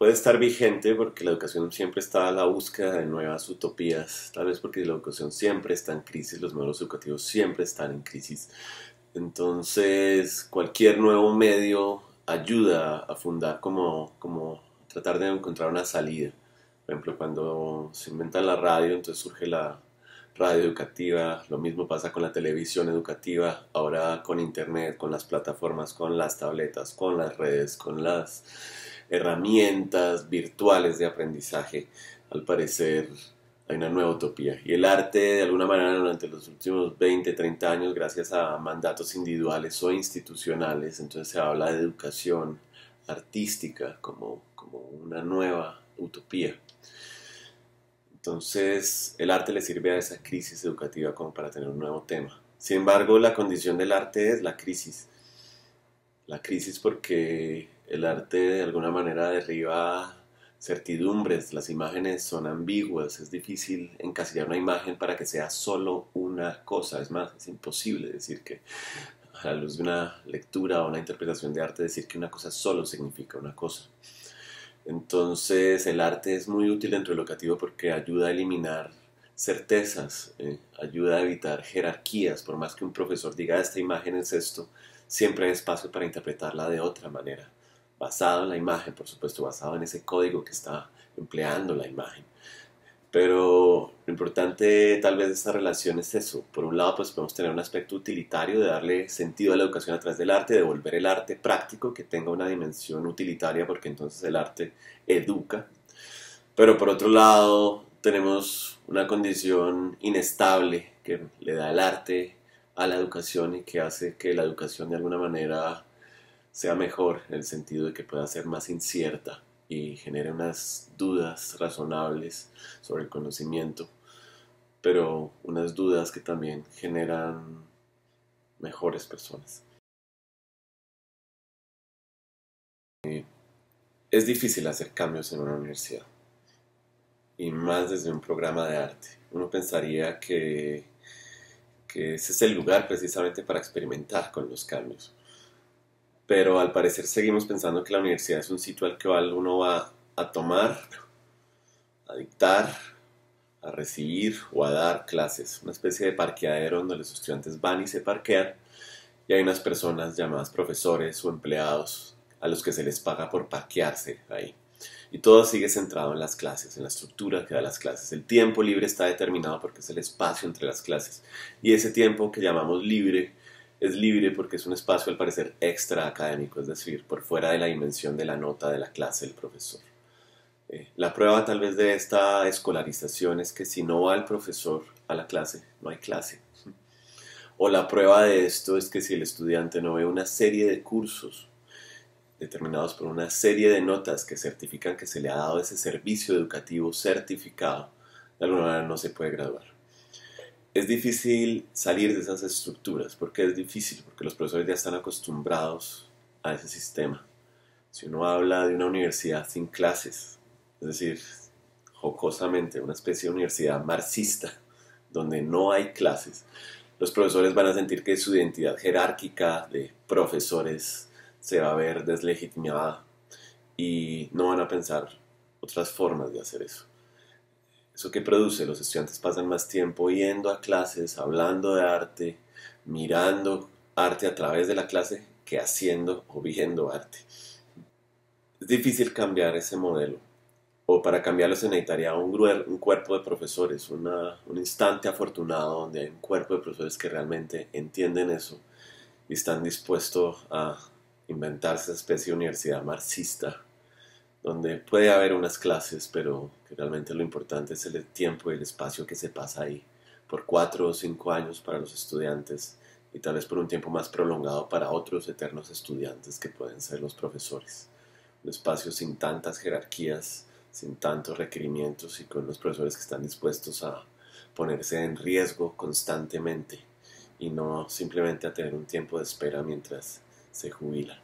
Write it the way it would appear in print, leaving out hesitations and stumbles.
puede estar vigente porque la educación siempre está a la búsqueda de nuevas utopías, tal vez porque la educación siempre está en crisis, los modelos educativos siempre están en crisis. Entonces, cualquier nuevo medio ayuda a fundar como tratar de encontrar una salida. Por ejemplo, cuando se inventa la radio, entonces surge la radio educativa, lo mismo pasa con la televisión educativa, ahora con internet, con las plataformas, con las tabletas, con las redes, con las herramientas virtuales de aprendizaje. Al parecer hay una nueva utopía. Y el arte, de alguna manera, durante los últimos 20, 30 años, gracias a mandatos individuales o institucionales, entonces se habla de educación artística como una nueva utopía. Entonces, el arte le sirve a esa crisis educativa como para tener un nuevo tema. Sin embargo, la condición del arte es la crisis. La crisis porque el arte de alguna manera derriba certidumbres, las imágenes son ambiguas, es difícil encasillar una imagen para que sea solo una cosa, es más, es imposible decir que a la luz de una lectura o una interpretación de arte decir que una cosa solo significa una cosa. Entonces el arte es muy útil dentro del educativo porque ayuda a eliminar certezas, ayuda a evitar jerarquías, por más que un profesor diga esta imagen es esto, siempre hay espacio para interpretarla de otra manera, basado en la imagen, por supuesto, basado en ese código que está empleando la imagen. Pero lo importante tal vez de esta relación es eso. Por un lado, pues podemos tener un aspecto utilitario de darle sentido a la educación a través del arte, de volver el arte práctico, que tenga una dimensión utilitaria, porque entonces el arte educa. Pero por otro lado, tenemos una condición inestable que le da el arte a la educación y que hace que la educación de alguna manera sea mejor en el sentido de que pueda ser más incierta y genere unas dudas razonables sobre el conocimiento, pero unas dudas que también generan mejores personas. Es difícil hacer cambios en una universidad y más desde un programa de arte. Uno pensaría que ese es el lugar precisamente para experimentar con los cambios. Pero al parecer seguimos pensando que la universidad es un sitio al que uno va a tomar, a dictar, a recibir o a dar clases, una especie de parqueadero donde los estudiantes van y se parquean y hay unas personas llamadas profesores o empleados a los que se les paga por parquearse ahí. Y todo sigue centrado en las clases, en la estructura que da las clases. El tiempo libre está determinado porque es el espacio entre las clases. Y ese tiempo que llamamos libre es libre porque es un espacio al parecer extra académico, es decir, por fuera de la dimensión de la nota de la clase del profesor. La prueba tal vez de esta escolarización es que si no va el profesor a la clase, no hay clase. O la prueba de esto es que si el estudiante no ve una serie de cursos determinados por una serie de notas que certifican que se le ha dado ese servicio educativo certificado, de alguna manera no se puede graduar. Es difícil salir de esas estructuras. ¿Por qué es difícil? Porque los profesores ya están acostumbrados a ese sistema. Si uno habla de una universidad sin clases, es decir, jocosamente, una especie de universidad marxista, donde no hay clases, los profesores van a sentir que su identidad jerárquica de profesores se va a ver deslegitimada y no van a pensar otras formas de hacer eso. ¿Eso qué produce? Los estudiantes pasan más tiempo yendo a clases, hablando de arte, mirando arte a través de la clase que haciendo o viendo arte. Es difícil cambiar ese modelo. O para cambiarlo se necesitaría un cuerpo de profesores, un instante afortunado donde hay un cuerpo de profesores que realmente entienden eso y están dispuestos a inventarse esa especie de universidad marxista, donde puede haber unas clases, pero que realmente lo importante es el tiempo y el espacio que se pasa ahí, por 4 o 5 años para los estudiantes y tal vez por un tiempo más prolongado para otros eternos estudiantes que pueden ser los profesores. Un espacio sin tantas jerarquías, sin tantos requerimientos y con los profesores que están dispuestos a ponerse en riesgo constantemente y no simplemente a tener un tiempo de espera mientras se jubila.